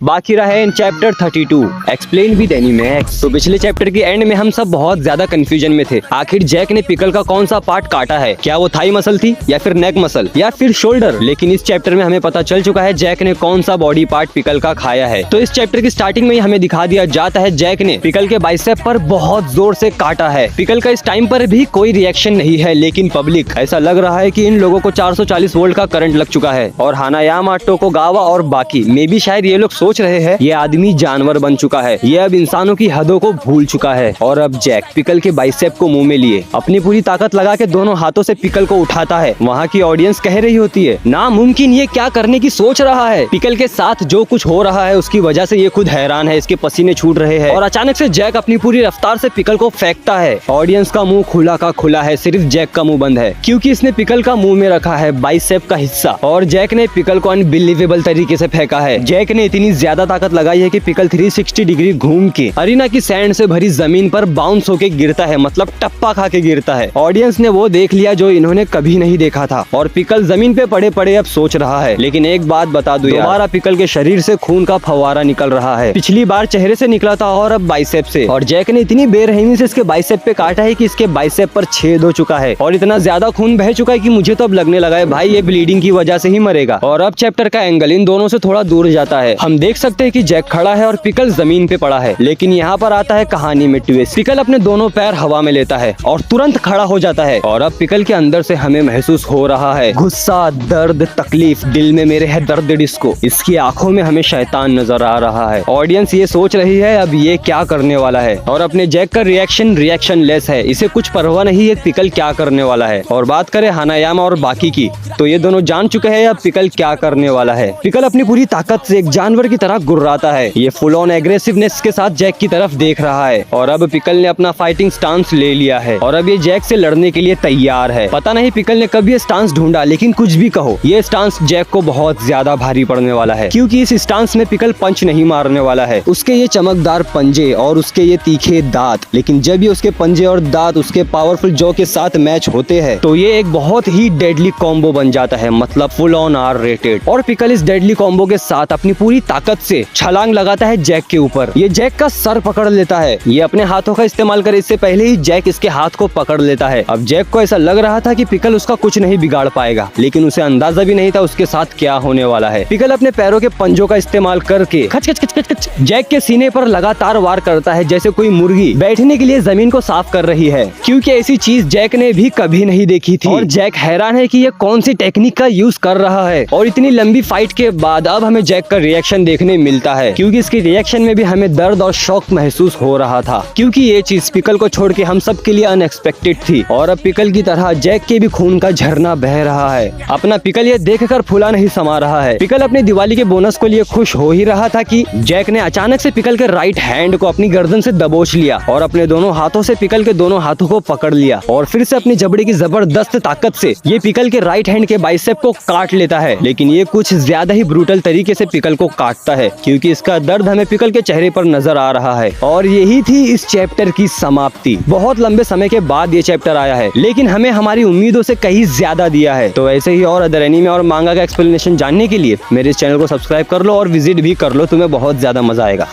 बाकी रहा है in chapter 32 explain with Animax. तो पिछले चैप्टर के एंड में हम सब बहुत ज्यादा कंफ्यूजन में थे। आखिर जैक ने पिकल का कौन सा पार्ट काटा है, क्या वो थाई मसल थी या फिर नेक मसल या फिर शोल्डर। लेकिन इस चैप्टर में हमें पता चल चुका है जैक ने कौन सा बॉडी पार्ट पिकल का खाया है। तो इस चैप्टर की स्टार्टिंग में ही हमें दिखा दिया जाता है जैक ने पिकल के बाइसेप पर बहुत जोर से काटा है। पिकल का इस टाइम पर भी कोई रिएक्शन नहीं है, लेकिन पब्लिक ऐसा लग रहा है कि इन लोगों को 440 वोल्ट का करंट लग चुका है। और हानायामा, टोकुगावा और बाकी मे भी शायद ये लोग सोच रहे हैं ये आदमी जानवर बन चुका है, ये अब इंसानों की हदों को भूल चुका है। और अब जैक पिकल के बाइसेप को मुंह में लिए अपनी पूरी ताकत लगा के दोनों हाथों से पिकल को उठाता है। वहाँ की ऑडियंस कह रही होती है नामुमकिन, ये क्या करने की सोच रहा है। पिकल के साथ जो कुछ हो रहा है उसकी वजह से ये खुद हैरान है, इसके पसीने छूट रहे हैं। और अचानक से जैक अपनी पूरी रफ्तार से पिकल को फेंकता है। ऑडियंस का मुंह खुला का खुला है, सिर्फ जैक का मुंह बंद है क्योंकि इसने पिकल का मुंह में रखा है बाइसेप का हिस्सा। और जैक ने पिकल को अनबिलीवेबल तरीके से फेंका है। जैक ने इतनी ज्यादा ताकत लगाई है कि पिकल 360 डिग्री घूम के अरीना की सैंड से भरी जमीन पर बाउंस होके गिरता है, मतलब टप्पा खा के गिरता है। ऑडियंस ने वो देख लिया जो इन्होंने कभी नहीं देखा था। और पिकल जमीन पे पड़े पड़े अब सोच रहा है, लेकिन एक बात बता दूं, दोबारा पिकल के शरीर से खून का फव्वारा निकल रहा है। पिछली बार चेहरे से निकला था और अब बाइसेप से। और जैक ने इतनी बेरहमी से इसके बाइसेप पे काटा है कि इसके बाइसेप पर छेद हो चुका है और इतना ज्यादा खून बह चुका है कि मुझे तो अब लगने लगा है भाई ये ब्लीडिंग की वजह से ही मरेगा। और अब चैप्टर का एंगल इन दोनों से थोड़ा दूर जाता है। हम देख सकते हैं कि जैक खड़ा है और पिकल जमीन पे पड़ा है। लेकिन यहाँ पर आता है कहानी में ट्विस्ट। पिकल अपने दोनों पैर हवा में लेता है और तुरंत खड़ा हो जाता है। और अब पिकल के अंदर से हमें महसूस हो रहा है गुस्सा, दर्द, तकलीफ। दिल में मेरे है दर्द डिस्को। इसकी आंखों में हमें शैतान नजर आ रहा है। ऑडियंस ये सोच रही है अब ये क्या करने वाला है। और अपने जैक का रिएक्शन लेस है, इसे कुछ परवाह नहीं है पिकल क्या करने वाला है। और बात करें हानायामा और बाकी की, तो ये दोनों जान चुके हैं अब पिकल क्या करने वाला है। पिकल अपनी पूरी ताकत से एक जानवर की तरह गुर्राता है। ये फुल ऑन एग्रेसिवनेस के साथ जैक की तरफ देख रहा है। और अब पिकल ने अपना फाइटिंग स्टांस ले लिया है और अब ये जैक से लड़ने के लिए तैयार है। पता नहीं पिकल ने कब ये स्टांस ढूंढा, लेकिन कुछ भी कहो ये स्टांस जैक को बहुत ज्यादा भारी पड़ने वाला है क्योंकि इस स्टांस में पिकल पंच नहीं मारने वाला है। उसके ये चमकदार पंजे और उसके ये तीखे दांत, लेकिन जब ये उसके पंजे और दांत उसके पावरफुल जॉ के साथ मैच होते हैं तो ये एक बहुत ही डेडली कॉम्बो बन जाता है, मतलब फुल ऑन आर रेटेड। और पिकल इस डेडली कॉम्बो के साथ अपनी पूरी ताकत से छलांग लगाता है जैक के ऊपर। ये जैक का सर पकड़ लेता है। ये अपने हाथों का इस्तेमाल करे इससे पहले ही जैक इसके हाथ को पकड़ लेता है। अब जैक को ऐसा लग रहा था कि पिकल उसका कुछ नहीं बिगाड़ पाएगा, लेकिन उसे अंदाजा भी नहीं था उसके साथ क्या होने वाला है। पिकल अपने पैरों के पंजों का इस्तेमाल करके खच खच खच खच खच जैक के सीने पर लगातार वार करता है, जैसे कोई मुर्गी बैठने के लिए जमीन को साफ कर रही है, क्योंकि ऐसी चीज जैक ने भी कभी नहीं देखी थी। और जैक हैरान है कि ये कौन सी टेक्निक का यूज कर रहा है। और इतनी लंबी फाइट के बाद अब हमें जैक का रिएक्शन देखने मिलता है, क्योंकि इसकी रिएक्शन में भी हमें दर्द और शौक महसूस हो रहा था, क्योंकि ये चीज पिकल को छोड़ के हम सब के लिए अनएक्सपेक्टेड थी। और अब पिकल की तरह जैक के भी खून का झरना बह रहा है। अपना पिकल ये देखकर फूला नहीं समा रहा है। पिकल अपने दिवाली के बोनस को लिए खुश हो ही रहा था कि जैक ने अचानक से पिकल के राइट हैंड को अपनी गर्दन से दबोच लिया और अपने दोनों हाथों से पिकल के दोनों हाथों को पकड़ लिया। और फिर से अपनी जबड़े की जबरदस्त ताकत से ये पिकल के राइट हैंड के बाइसेप को काट लेता है। लेकिन ये कुछ ज्यादा ही ब्रूटल तरीके से पिकल को काटता है, क्योंकि इसका दर्द हमें पिकल के चेहरे पर नजर आ रहा है। और यही थी इस चैप्टर की समाप्ति। बहुत लंबे समय के बाद ये चैप्टर आया है, लेकिन हमें हमारी उम्मीदों से कहीं ज्यादा दिया है। तो ऐसे ही और अदर एनीमे और मांगा का एक्सप्लेनेशन जानने के लिए मेरे इस चैनल को सब्सक्राइब कर लो और विजिट भी कर लो, तुम्हें बहुत ज्यादा मजा आएगा।